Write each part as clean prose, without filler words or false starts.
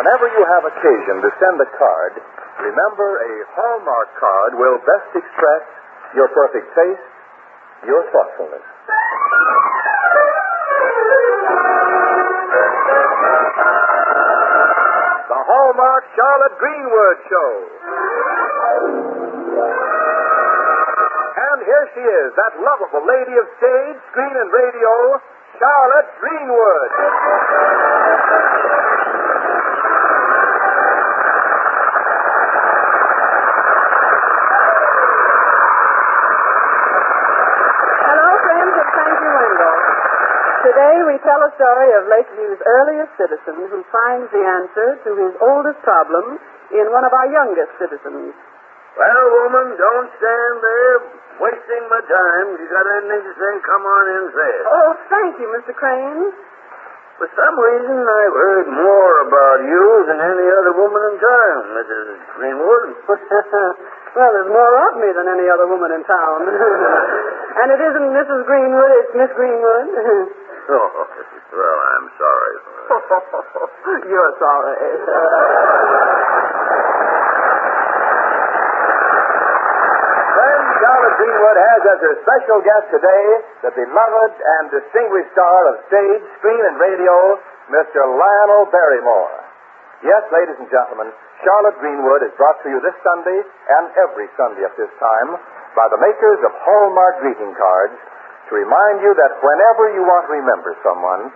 Whenever you have occasion to send a card, remember a Hallmark card will best express your perfect taste, your thoughtfulness. The Hallmark Charlotte Greenwood Show. And here she is, that lovable lady of stage, screen, and radio, Charlotte Greenwood. Today we tell a story of Lakeview's earliest citizen who finds the answer to his oldest problem in one of our youngest citizens. Well, woman, don't stand there wasting my time. If you got anything to say, come on in and say it. Oh, thank you, Mr. Crane. For some reason, I've heard more about you than any other woman in town, Mrs. Greenwood. Well, there's more of me than any other woman in town. And it isn't Mrs. Greenwood, it's Miss Greenwood. Oh, well, I'm sorry for that. You're sorry. Friends, Charlotte Greenwood has as her special guest today the beloved and distinguished star of stage, screen, and radio, Mr. Lionel Barrymore. Yes, ladies and gentlemen, Charlotte Greenwood is brought to you this Sunday and every Sunday at this time by the makers of Hallmark greeting cards to remind you that whenever you want to remember someone,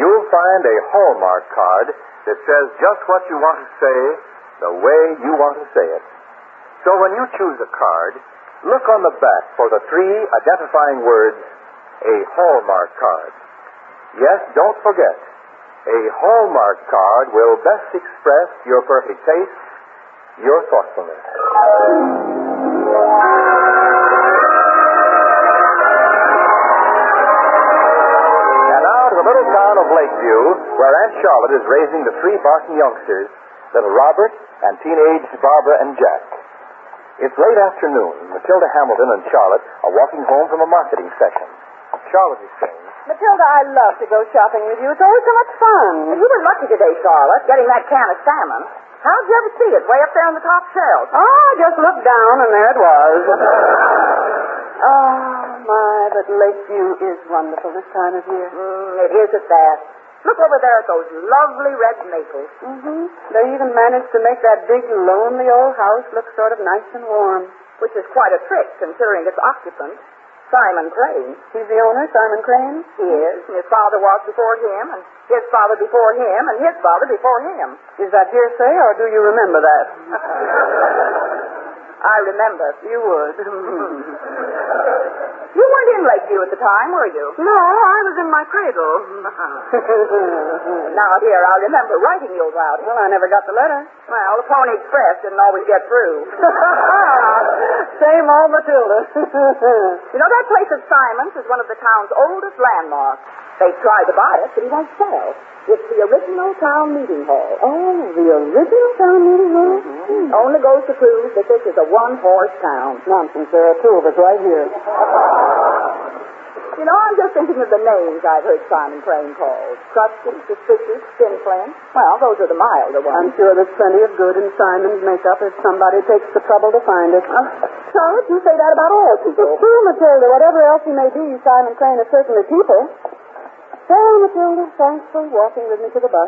you'll find a Hallmark card that says just what you want to say the way you want to say it. So when you choose a card, look on the back for the 3 identifying words, a Hallmark card. Yes, don't forget, a Hallmark card will best express your perfect taste, your thoughtfulness. And now to the little town of Lakeview, where Aunt Charlotte is raising the 3 barking youngsters, little Robert and teenage Barbara and Jack. It's late afternoon. Matilda Hamilton and Charlotte are walking home from a marketing session. Charlotte is saying, Matilda, I love to go shopping with you. It's always so much fun. You were lucky today, Charlotte, getting that can of salmon. How'd you ever see it? Way up there on the top shelf. Oh, I just looked down, and there it was. Oh, my, but Lakeview is wonderful this time of year. It is at that. Look over there at those lovely red maples. Mm-hmm. They even managed to make that big, lonely old house look sort of nice and warm. Which is quite a trick, considering its occupant, Simon Crane. He's the owner, Simon Crane? He is. And his father was before him, and his father before him, and his father before him. Is that hearsay, or do you remember that? I remember. You would. You weren't in Lakeview at the time, were you? No, I was in my cradle. Now, here, I remember writing you about it. Well, I never got the letter. Well, the Pony Express didn't always get through. Same old Matilda. You know, that place at Simon's is one of the town's oldest landmarks. They tried to buy it, but he won't sell. It's the original town meeting hall. Oh, the original town meeting hall? Mm-hmm. Only goes to prove that this is a one-horse town. Nonsense. There are 2 of us right here. You know, I'm just thinking of the names I've heard Simon Crane called. Trusty, suspicious, skinflint. Well, those are the milder ones. I'm sure there's plenty of good in Simon's makeup if somebody takes the trouble to find it. Charlotte, you say that about all people. It's true, Matilda. Whatever else he may be, Simon Crane is certainly people. Well, Matilda, thanks for walking with me to the bus.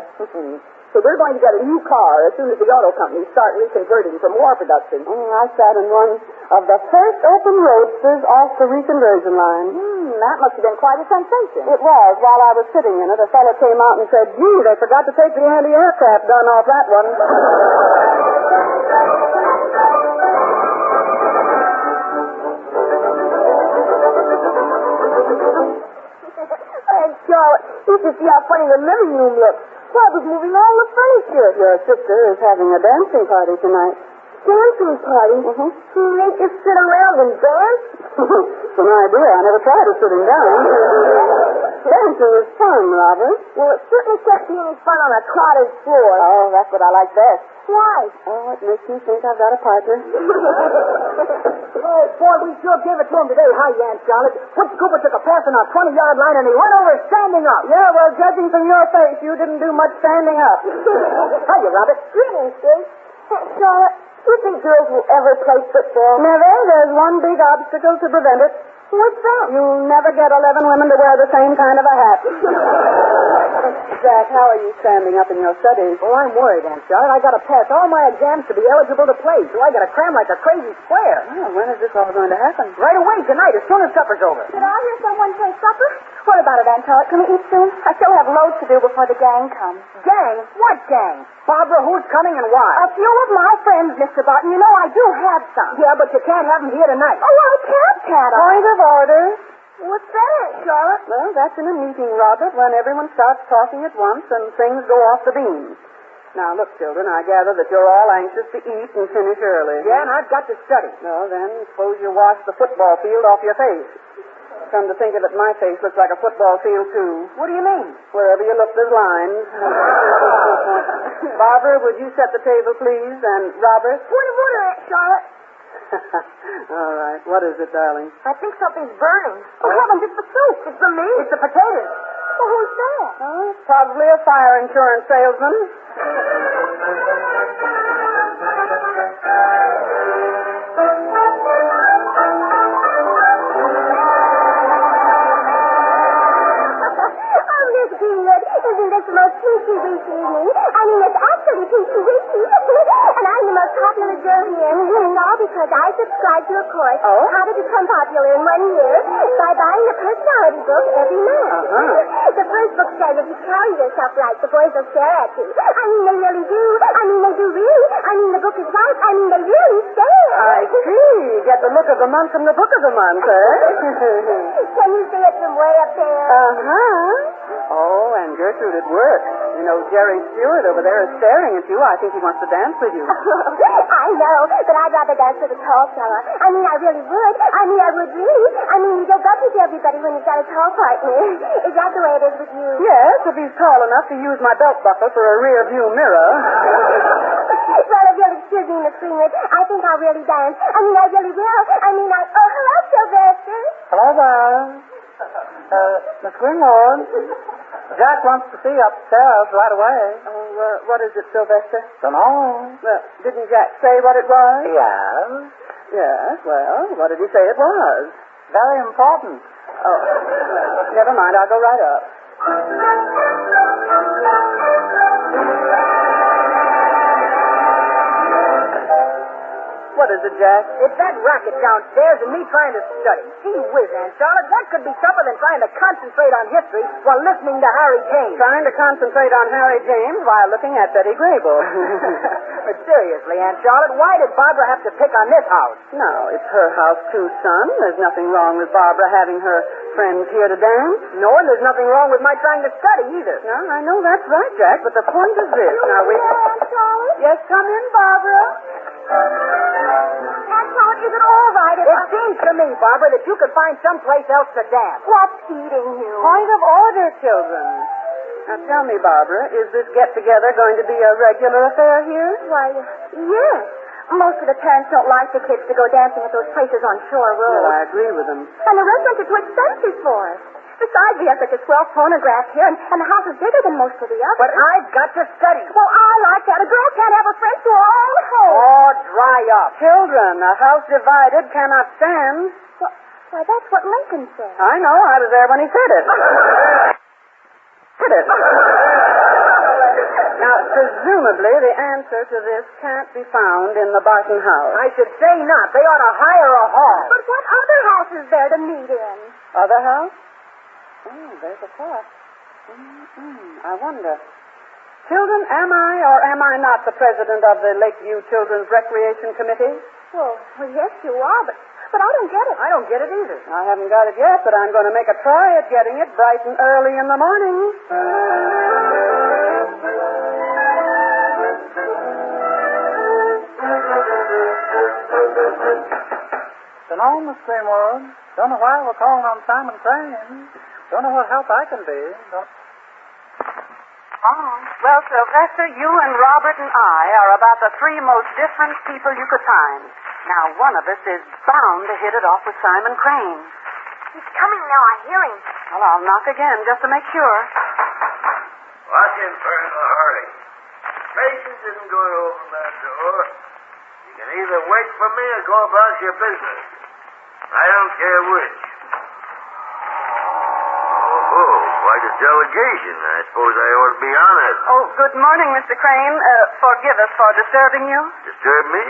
So we're going to get a new car as soon as the auto companies start reconverting from war production. I sat in one of the first open roadsters off the reconversion line. That must have been quite a sensation. It was. While I was sitting in it, a fellow came out and said, gee, they forgot to take the anti-aircraft gun off that one. Hey, Charlotte, you should see how funny the living room looks. Dad was moving all the furniture. Your sister is having a dancing party tonight. Dancing party? Mm-hmm. They just sit around and dance? It's an idea. I never tried of sitting down. Dancing is fun, Robert. Well, it certainly can't be any fun on a cottage floor. Oh, that's what I like best. Why? Oh, it makes me think I've got a partner. Oh, boy, we sure gave it to him today, huh, Aunt Charlotte? Fritz Cooper took a pass on our 20-yard line, and he went over standing up. Yeah, well, judging from your face, you didn't do much standing up. Hiya, Robert. Greetings, Sis. Charlotte, do you think girls will ever play football? Never. There's one big obstacle to prevent it. What's that? You'll never get 11 women to wear the same kind of a hat. Jack, how are you standing up in your studies? Oh, I'm worried, Aunt Charlotte. I got to pass all my exams to be eligible to play, so I got to cram like a crazy square. Oh, when is this all going to happen? Right away tonight, as soon as supper's over. Did I hear someone say supper? What about it, Aunt Charlotte? Can we eat soon? I still have loads to do before the gang comes. Gang? What gang? Barbara, who's coming and why? A few of my friends, Mr. Barton. You know I do have some. Yeah, but you can't have them here tonight. Oh, I can't I? Point of order. What's that, Charlotte? Well, that's in a meeting, Robert, when everyone starts talking at once and things go off the beam. Now, look, children, I gather that you're all anxious to eat and finish early. Yeah, and I've got to study. No, then suppose you wash the football field off your face. Come to think of it, my face looks like a football field, too. What do you mean? Wherever you look, there's lines. Barbara, would you set the table, please? And Robert? Point of order, Aunt Charlotte. All right. What is it, darling? I think something's burning. Oh, heavens, it's the soup. It's the meat. It's the potatoes. Well, who's that? Oh, probably a fire insurance salesman. Greenwood, isn't this the most peachy-weechy evening? I mean, it's actually peachy-weechy. And I'm the most popular girl here. And it's all because I subscribe to a course, How to Become Popular in 1 year, by buying a personality book every month. The first book says if you carry yourself right, the boys will stare at you. I mean, they really do. I mean, they do really. I mean, the book is right. I mean, they really stare. I see. Get the look of the month from the book of the month, eh? Can you see it from way up there? Oh, and Gertrude, it works. You know, Jerry Stewart over there is staring at you. I think he wants to dance with you. I know, but I'd rather dance with a tall fella. I mean, I really would. I mean, I would really. I mean, you don't bump into everybody when you've got a tall partner. Is that the way it is with you? Yes, if he's tall enough to use my belt buckle for a rear view mirror. Well, if you'll excuse me, Miss Greenwood, I think I'll really dance. I mean, I really will. I mean, Oh, hello, Sylvester. Hello there. Miss Greenwood. Jack wants to see you upstairs right away. Oh, what is it, Sylvester? Dunno. Well, didn't Jack say what it was? Yes. Yes, well, what did he say it was? Very important. Oh, never mind, I'll go right up. What is it, Jack? It's that racket downstairs and me trying to study. Gee whiz, Aunt Charlotte, what could be tougher than trying to concentrate on history while listening to Harry James? Trying to concentrate on Harry James while looking at Betty Grable. But seriously, Aunt Charlotte, why did Barbara have to pick on this house? No, it's her house too, son. There's nothing wrong with Barbara having her friends here to dance. No, and there's nothing wrong with my trying to study either. No, I know that's right, Jack, but the point is this. Now, Aunt Charlotte? Yes, come in, Barbara. Aunt Charlotte, is it all right if It seems to me, Barbara, that you could find someplace else to dance. What's eating you? Point of order, children. Now, tell me, Barbara, is this get-together going to be a regular affair here? Why, yes. Most of the parents don't like the kids to go dancing at those places on Shore Road. Well, I agree with them. And the restaurants are too expensive for us. Besides, we have such a swell phonograph here, and the house is bigger than most of the others. But I've got to study. Well, I like that. A girl can't have a friend to her own home. Oh, dry up. Children, a house divided cannot stand. Why, that's what Lincoln said. I know. I was there when he said it. Now, presumably, the answer to this can't be found in the Barton house. I should say not. They ought to hire a hall. But what other house is there to meet in? Other house? Oh, there's a thought. I wonder. Children, am I or am I not the president of the Lakeview Children's Recreation Committee? Well, yes, you are, but I don't get it. I don't get it either. I haven't got it yet, but I'm going to make a try at getting it bright and early in the morning. Dunno, Miss Greenwood. Don't know why we're calling on Simon Crane. Don't know what help I can be. Oh, well, Sylvester, you and Robert and I are about the three most different people you could find. Now, one of us is bound to hit it off with Simon Crane. He's coming now. I hear him. Well, I'll knock again just to make sure. Watch him for in a hurry. Patience isn't going to open that door. You can either wait for me or go about your business. I don't care which. Oh, quite a delegation. I suppose I ought to be honored. Oh, good morning, Mr. Crane. Forgive us for disturbing you. Disturb me?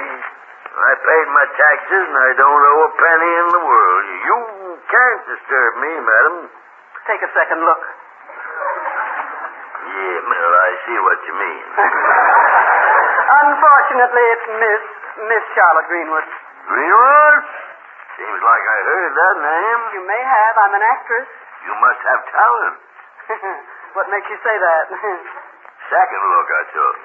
I paid my taxes and I don't owe a penny in the world. You can't disturb me, madam. Take a second look. Yeah, Mill, I see what you mean. Unfortunately, it's Miss Charlotte Greenwood. Greenwood? Seems like I heard that name. You may have. I'm an actress. You must have talent. What makes you say that? Second look I took.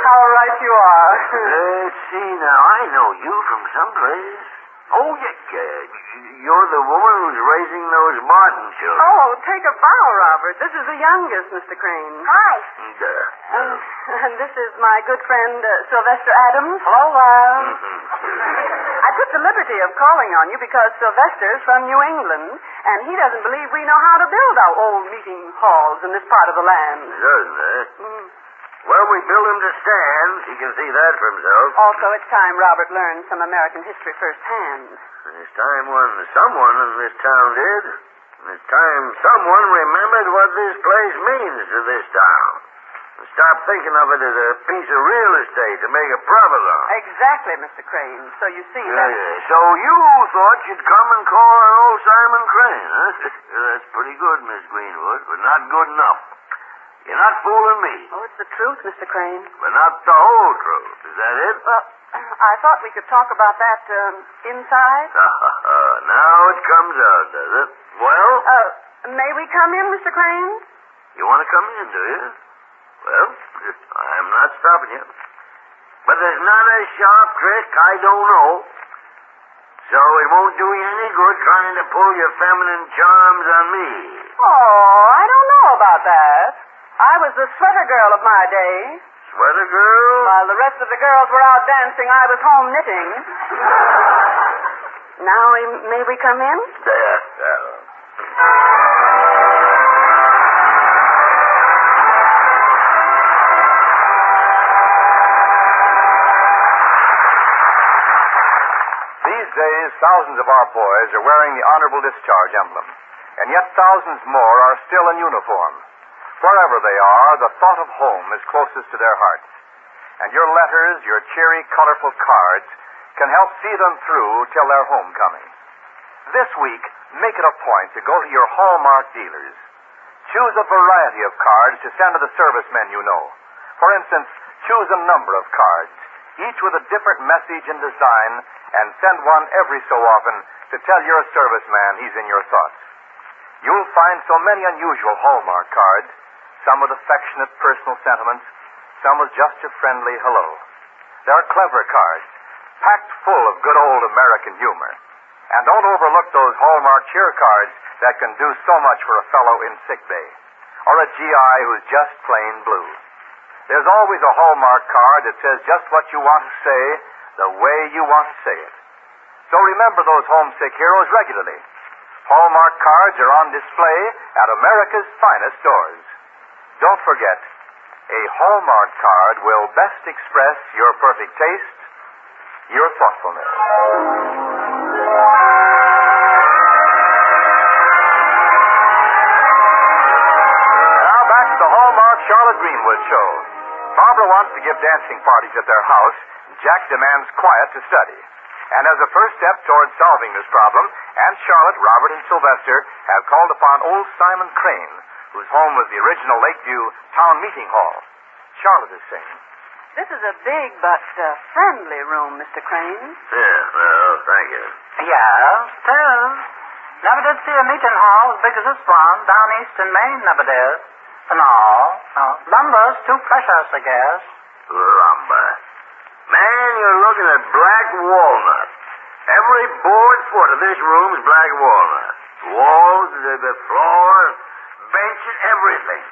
How right you are. Let's see now. I know you from someplace. Oh, yeah. You're the woman who's raising those Martin children. Oh, take a bow, Robert. This is the youngest, Mr. Crane. Hi. And this is my good friend, Sylvester Adams. Hello there. I took the liberty of calling on you because Sylvester's from New England, and he doesn't believe we know how to build our old meeting halls in this part of the land. Doesn't it? Well, we built him to stand. He can see that for himself. Also, it's time Robert learned some American history firsthand. It's time someone in this town did. It's time someone remembered what this place means to this town. And stop thinking of it as a piece of real estate to make a profit on. Exactly, Mr. Crane. So you see that... Yeah. So you thought you'd come and call on old Simon Crane, huh? That's pretty good, Miss Greenwood, but not good enough. You're not fooling me. Oh, it's the truth, Mr. Crane. But not the whole truth. Is that it? Well, I thought we could talk about that inside. Now it comes out, does it? Well? May we come in, Mr. Crane? You want to come in, do you? Well, I'm not stopping you. But there's not a sharp trick I don't know. So it won't do you any good trying to pull your feminine charms on me. Oh, I don't know about that. I was the sweater girl of my day. Sweater girl? While the rest of the girls were out dancing, I was home knitting. Now, may we come in? There. These days, thousands of our boys are wearing the honorable discharge emblem, and yet thousands more are still in uniform. Wherever they are, the thought of home is closest to their hearts. And your letters, your cheery, colorful cards, can help see them through till their homecoming. This week, make it a point to go to your Hallmark dealers. Choose a variety of cards to send to the servicemen you know. For instance, choose a number of cards, each with a different message and design, and send one every so often to tell your serviceman he's in your thoughts. You'll find so many unusual Hallmark cards, some with affectionate personal sentiments, some with just a friendly hello. They're clever cards, packed full of good old American humor. And don't overlook those Hallmark cheer cards that can do so much for a fellow in sick bay, or a GI who's just plain blue. There's always a Hallmark card that says just what you want to say, the way you want to say it. So remember those homesick heroes regularly. Hallmark cards are on display at America's finest stores. Don't forget, a Hallmark card will best express your perfect taste, your thoughtfulness. Now back to the Hallmark Charlotte Greenwood Show. Barbara wants to give dancing parties at their house. Jack demands quiet to study. And as a first step towards solving this problem, Aunt Charlotte, Robert, and Sylvester have called upon old Simon Crane, whose home was the original Lakeview Town Meeting Hall. Charlotte is saying, This is a big but friendly room, Mr. Crane. Yeah, well, thank you. Yes, it is. Never did see a meeting hall as big as this one. Down east in Maine, never did. No. Lumber's too precious, I guess. Lumber. Man, you're looking at black walnut. Every board foot of this room is black walnut. Walls, the floor, benches, everything.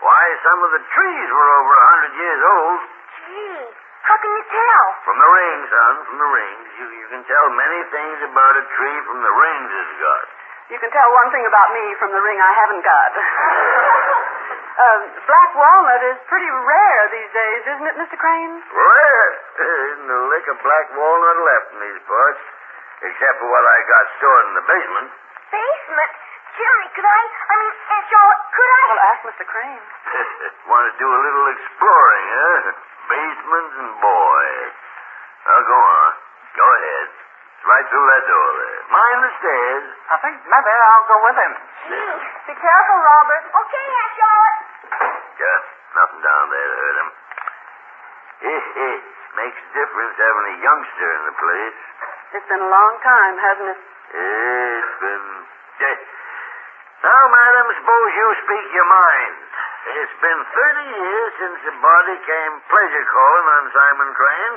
Why, some of the trees were over 100 years old. Gee, how can you tell? From the rings, son, from the rings. You can tell many things about a tree from the rings it's got. You can tell one thing about me from the ring I haven't got. Black walnut is pretty rare these days, isn't it, Mr. Crane? Rare? Isn't a lick of black walnut left in these parts, except for what I got stored in the basement. Basement? Jimmy, could I? I mean, Aunt Charlotte, could I? Well, ask Mr. Crane. Want to do a little exploring, huh? Basements and boys. Well, go on. Go ahead. It's right through that door there. Mind the stairs. I think maybe I'll go with him. Gee. Be careful, Robert. Okay, Aunt Charlotte. Yeah, nothing down there to hurt him. Makes a difference having a youngster in the place. It's been a long time, hasn't it? It's been... Now, madam, suppose you speak your mind. It's been 30 years since the body came pleasure calling on Simon Crane,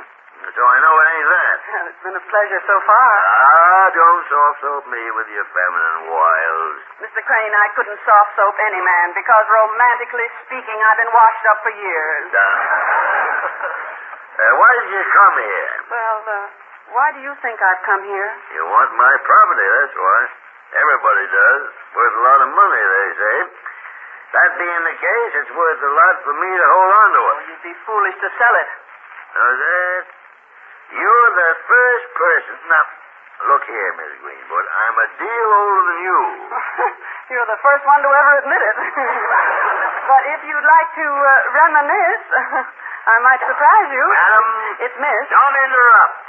so I know it ain't that. Well, it's been a pleasure so far. Don't soft-soap me with your feminine wiles. Mr. Crane, I couldn't soft-soap any man because, romantically speaking, I've been washed up for years. Why did you come here? Well, why do you think I've come here? You want my property, that's why. Everybody does. Worth a lot of money, they say. That being the case, it's worth a lot for me to hold on to it. Oh, you'd be foolish to sell it. Now, that... You're the first person... Now, look here, Miss Greenwood. I'm a deal older than you. You're the first one to ever admit it. But if you'd like to reminisce, I might surprise you. Madam... It's Miss. Don't interrupt.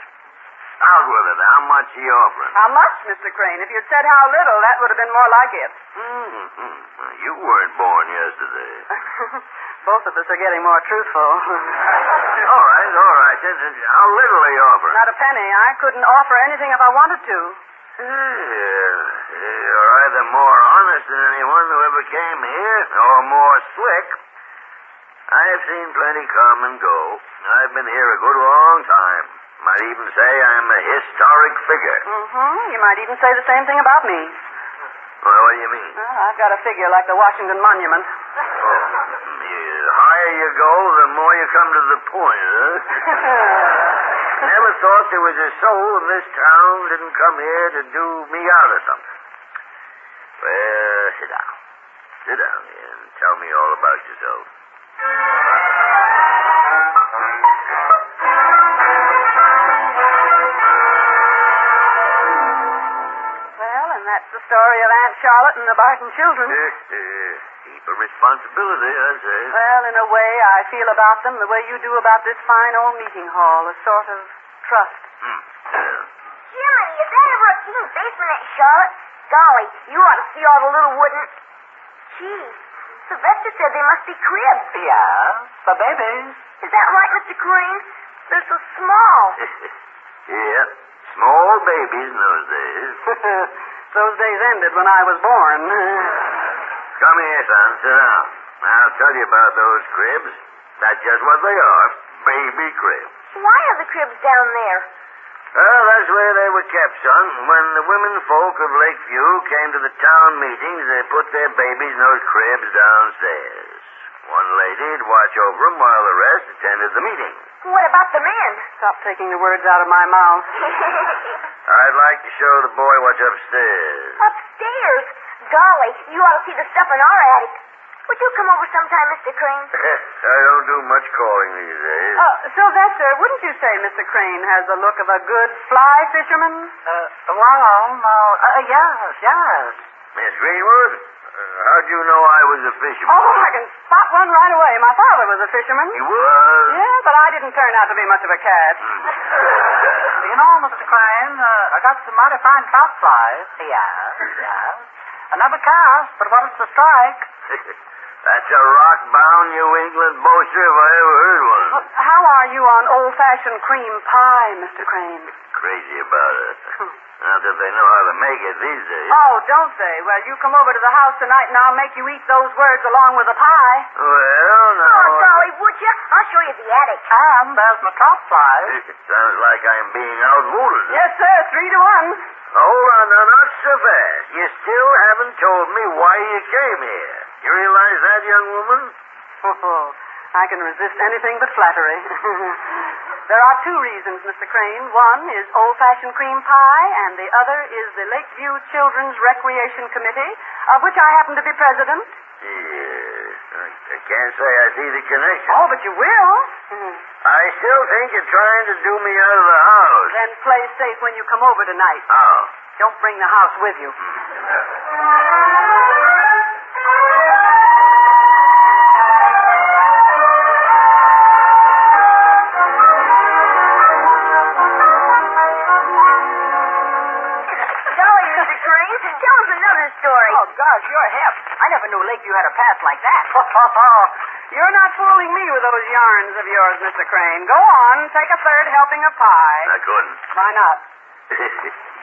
Out with it. How much are you offering? How much, Mr. Crane? If you'd said how little, that would have been more like it. You weren't born yesterday. Both of us are getting more truthful. All right. How little are you offering? Not a penny. I couldn't offer anything if I wanted to. You're either more honest than anyone who ever came here, or more slick. I've seen plenty come and go. I've been here a good long time. Might even say I'm a historic figure. You might even say the same thing about me. Well, what do you mean? Well, I've got a figure like the Washington Monument. The higher you go, the more you come to the point, huh? Never thought there was a soul in this town didn't come here to do me out of something. Well, sit down. Sit down here and tell me all about yourself. That's the story of Aunt Charlotte and the Barton children. Heap of responsibility, I say. Well, in a way, I feel about them the way you do about this fine old meeting hall, a sort of trust. Jimmy, is that ever a teen basement, Aunt Charlotte? Golly, you ought to see all the little wooden... Gee, Sylvester said they must be cribs. Yeah, for babies. Is that right, Mr. Crane? They're so small. Yeah, small babies in those days. Those days ended when I was born. Come here, son. Sit down. I'll tell you about those cribs. That's just what they are. Baby cribs. Why are the cribs down there? Well, that's where they were kept, son. When the women folk of Lakeview came to the town meetings, they put their babies in those cribs downstairs. One lady'd watch over them while the rest attended the meeting. What about the men? Stop taking the words out of my mouth. I'd like to show the boy what's upstairs. Upstairs? Golly, you ought to see the stuff in our attic. Would you come over sometime, Mr. Crane? I don't do much calling these days. Sylvester, wouldn't you say Mr. Crane has the look of a good fly fisherman? Yes. Miss Greenwood, how'd you know I was a fisherman? Oh, I can spot one right away. My father was a fisherman. He was? Yeah, but I didn't turn out to be much of a catch. You know, Mr. Crane, I got some mighty fine trout flies. Yes. I never cast, but what is the strike? That's a rock-bound New England boaster if I ever heard one. Well, how are you on old-fashioned cream pie, Mr. Crane? Crazy about it. Not that they know how to make it these days. Oh, don't they? Well, you come over to the house tonight and I'll make you eat those words along with the pie. Well, no. Oh, golly, would you? I'll show you the attic. And there's my top flies. Sounds like I'm being outvoted. Yes, sir. 3-1. Hold on now, not so fast. You still haven't told me why you came here. You realize that, young woman? Oh, I can resist anything but flattery. There are 2 reasons, Mr. Crane. One is old-fashioned cream pie, and the other is the Lakeview Children's Recreation Committee, of which I happen to be president. Yes. I can't say I see the connection. Oh, but you will. I still think you're trying to do me out of the house. Then play safe when you come over tonight. Oh. Don't bring the house with you. Tell us another story. Oh, gosh, you're hip. I never knew Lakeview had a past like that. You're not fooling me with those yarns of yours, Mr. Crane. Go on, take a third helping of pie. I couldn't. Why not?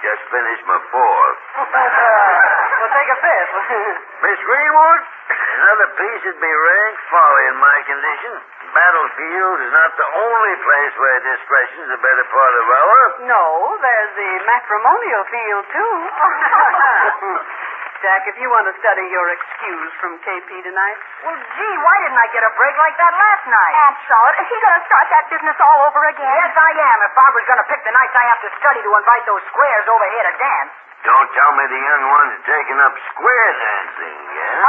Just finished my 4th. Well, take a 5th. Miss Greenwood, another piece would be rank folly in my condition. Battlefield is not the only place where discretion's the better part of valor. No, there's the matrimonial field, too. Jack, if you want to study your excuse from KP tonight. Well, gee, why didn't I get a break like that last night? Aunt Charlotte, is he going to start that business all over again? Yes, I am. If Barbara's going to pick the nights I have to study to invite those squares over here to dance. Don't tell me the young ones are taking up square dancing, yeah?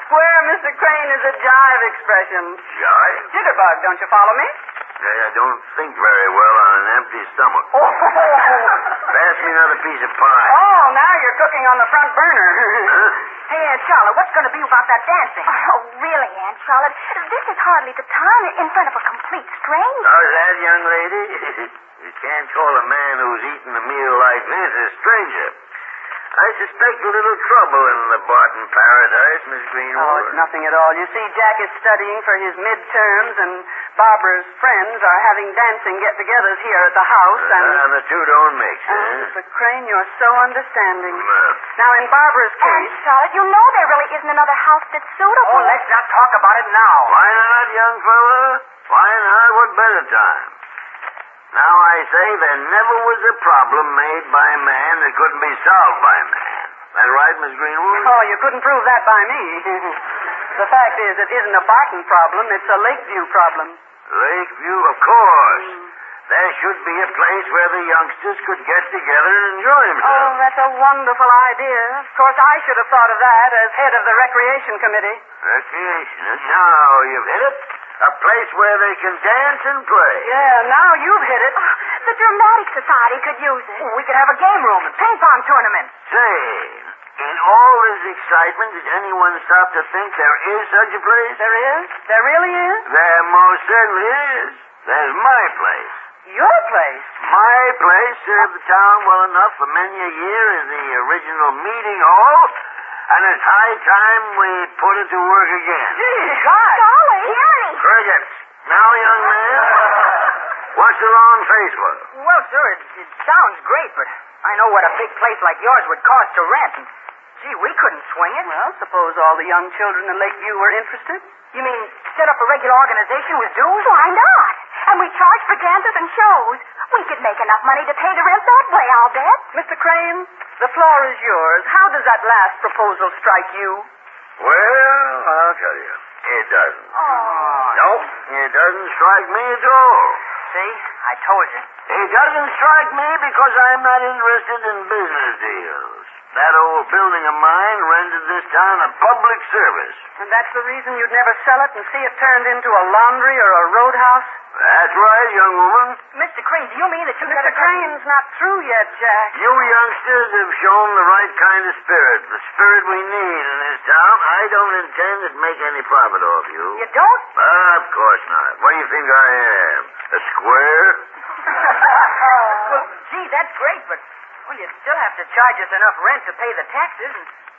Square, Mr. Crane, is a jive expression. Jive? Jitterbug, don't you follow me? I don't think very well on an empty stomach. Oh. Pass me another piece of pie. Oh, now you're cooking on the front burner. Huh? Hey, Aunt Charlotte, what's going to be about that dancing? Oh, really, Aunt Charlotte? This is hardly the time in front of a complete stranger. How's that, young lady? You can't call a man who's eaten a meal like this a stranger. I suspect a little trouble in the Barton paradise, Miss Greenwood. Oh, it's nothing at all. You see, Jack is studying for his midterms, and Barbara's friends are having dancing get-togethers here at the house, And the two don't mix, Oh, Mr. Crane, you're so understanding. Well. Now, in Barbara's Aunt case... Charlotte, you know there really isn't another house that's suitable. Oh, let's not talk about it now. Why not, young fella? Why not? What better time? Now I say there never was a problem made by man that couldn't be solved by man. That right, Miss Greenwood? Oh, you couldn't prove that by me. The fact is, it isn't a Barton problem, it's a Lakeview problem. Lakeview, of course. There should be a place where the youngsters could get together and enjoy Oh, themselves. that's a wonderful idea. Of course, I should have thought of that as head of the Recreation Committee. Recreation. Now you've hit it. A place where they can dance and play. Yeah, now you've hit it. The Dramatic Society could use it. We could have a game room and ping-pong tournament. Say, in all this excitement, did anyone stop to think there is such a place? There is? There really is? There most certainly is. There's my place. Your place? My place served the town well enough for many a year as the original meeting hall, and it's high time we put it to work again. Gee, God. Golly. Jerry. Crickets. Now, young man, what's the long face for? Well, sir, it sounds great, but I know what a big place like yours would cost to rent. And, gee, we couldn't swing it. Well, suppose all the young children in Lakeview were interested. You mean set up a regular organization with dues? Why not? And we charge for dances and shows. We could make enough money to pay the rent that way, I'll bet. Mr. Crane, the floor is yours. How does that last proposal strike you? Well, I'll tell you. It doesn't. Oh. Nope, it doesn't strike me at all. See, I told you. It doesn't strike me because I'm not interested in business deals. That old building of mine rendered this town a public service. And that's the reason you'd never sell it and see it turned into a laundry or a roadhouse? That's right, young woman. Mr. Crane, do you mean that you Mr. Crane's not through yet, Jack. You youngsters have shown the right kind of spirit, the spirit we need in this town. I don't intend to make any profit off you. You don't? Of course not. What do you think I am? A square? Well, gee, that's great, but well, you'd still have to charge us enough rent to pay the taxes,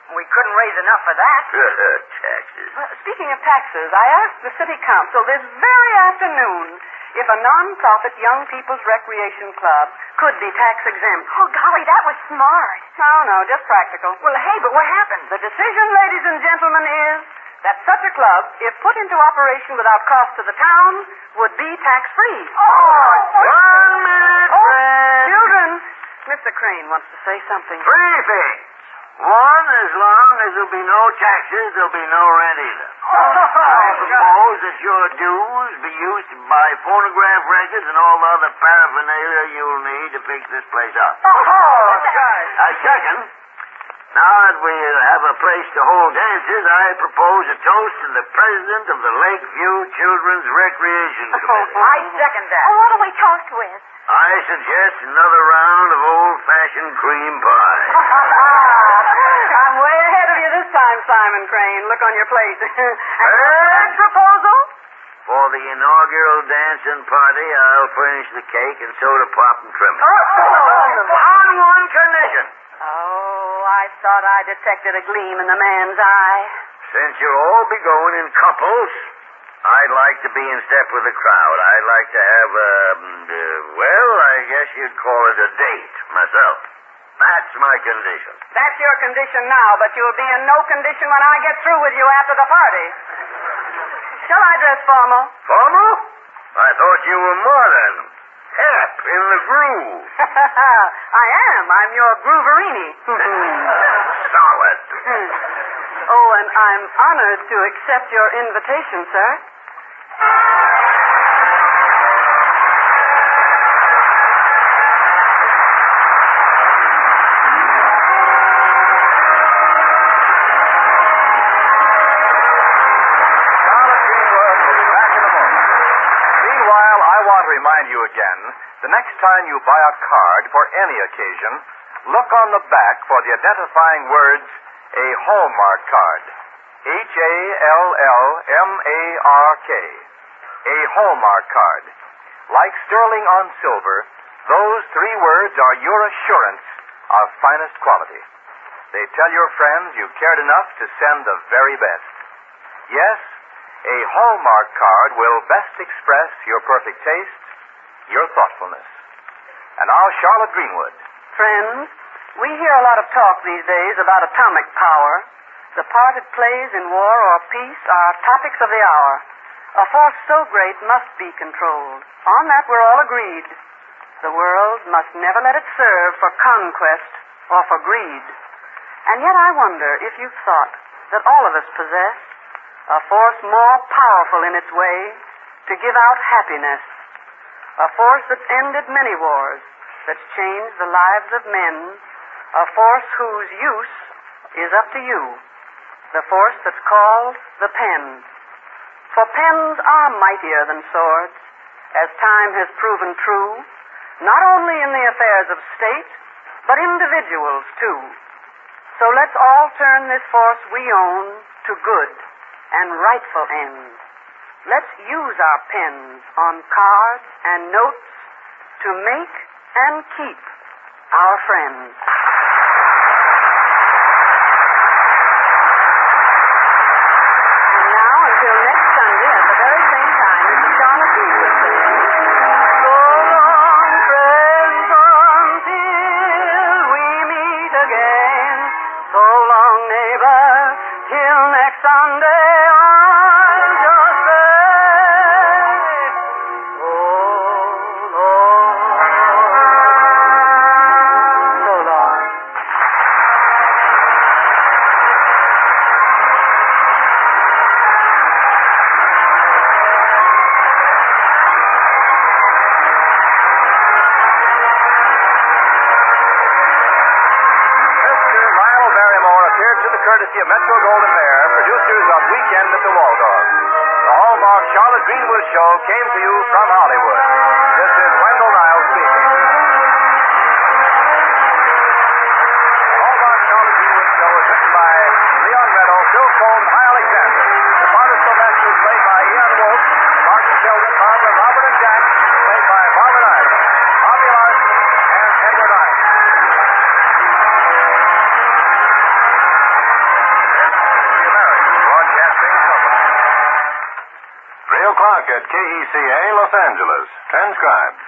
and we couldn't raise enough for that. Taxes. Well, speaking of taxes, I asked the city council this very afternoon if a non-profit young people's recreation club could be tax exempt. Oh, golly, that was smart. No, just practical. Well, hey, but what happened? The decision, ladies and gentlemen, is that such a club, if put into operation without cost to the town, would be tax-free. Oh, 1 minute, friend. Children, Mr. Crane wants to say something. 3 things. 1, as long as there'll be no taxes, there'll be no rent either. I propose that your dues be used to buy phonograph records and all the other paraphernalia you'll need to fix this place up. Second, now that we have a place to hold dances, I propose a toast to the president of the Lakeview Children's Recreation Committee. I second that. Oh, what do we toast with? I suggest another round of old-fashioned cream pie. I'm way ahead of you this time, Simon Crane. Look on your plate. And third proposal? For the inaugural dance and party, I'll furnish the cake and soda pop and trim it. On one condition. Oh, I thought I detected a gleam in the man's eye. Since you'll all be going in couples, I'd like to be in step with the crowd. I'd like to have well, I guess you'd call it a date myself. That's my condition. That's your condition now, but you'll be in no condition when I get through with you after the party. Shall I dress formal? Formal? I thought you were modern. Hep in the groove. I am. I'm your grooverini. Solid. Oh, and I'm honored to accept your invitation, sir. Remind you again, the next time you buy a card for any occasion, look on the back for the identifying words, a Hallmark card. Hallmark. A Hallmark card. Like sterling on silver, those 3 words are your assurance of finest quality. They tell your friends you cared enough to send the very best. Yes, a Hallmark card will best express your perfect taste, your thoughtfulness. And now, Charlotte Greenwood. Friends, we hear a lot of talk these days about atomic power. The part it plays in war or peace are topics of the hour. A force so great must be controlled. On that we're all agreed. The world must never let it serve for conquest or for greed. And yet I wonder if you've thought that all of us possess a force more powerful in its way to give out happiness. A force that's ended many wars, that's changed the lives of men. A force whose use is up to you. The force that's called the pen. For pens are mightier than swords, as time has proven true, not only in the affairs of state, but individuals too. So let's all turn this force we own to good and rightful ends. Let's use our pens on cards and notes to make and keep our friends. And now, until next Sunday at the very same time, this is Charlotte Greenwood saying, so long, friends, until we meet again. So long, neighbor, till next Sunday. Courtesy of Metro Golden Mare, producers of Weekend at the Waldorf. The Hallmark Charlotte Greenwood Show came to you from Hollywood. This is Wendell Niles speaking. The Hallmark Charlotte Greenwood Show is written by Leon Meadow, Phil Cole, and Hy Alexander. The part of Sylvester is played by Ian Wolfe, Martin Sheldon, Barbara, Robert, and Jack, played by Barbara Knight, Bobby Larson, and Edward Knight. Rio Clark at KECA, Los Angeles. Transcribed.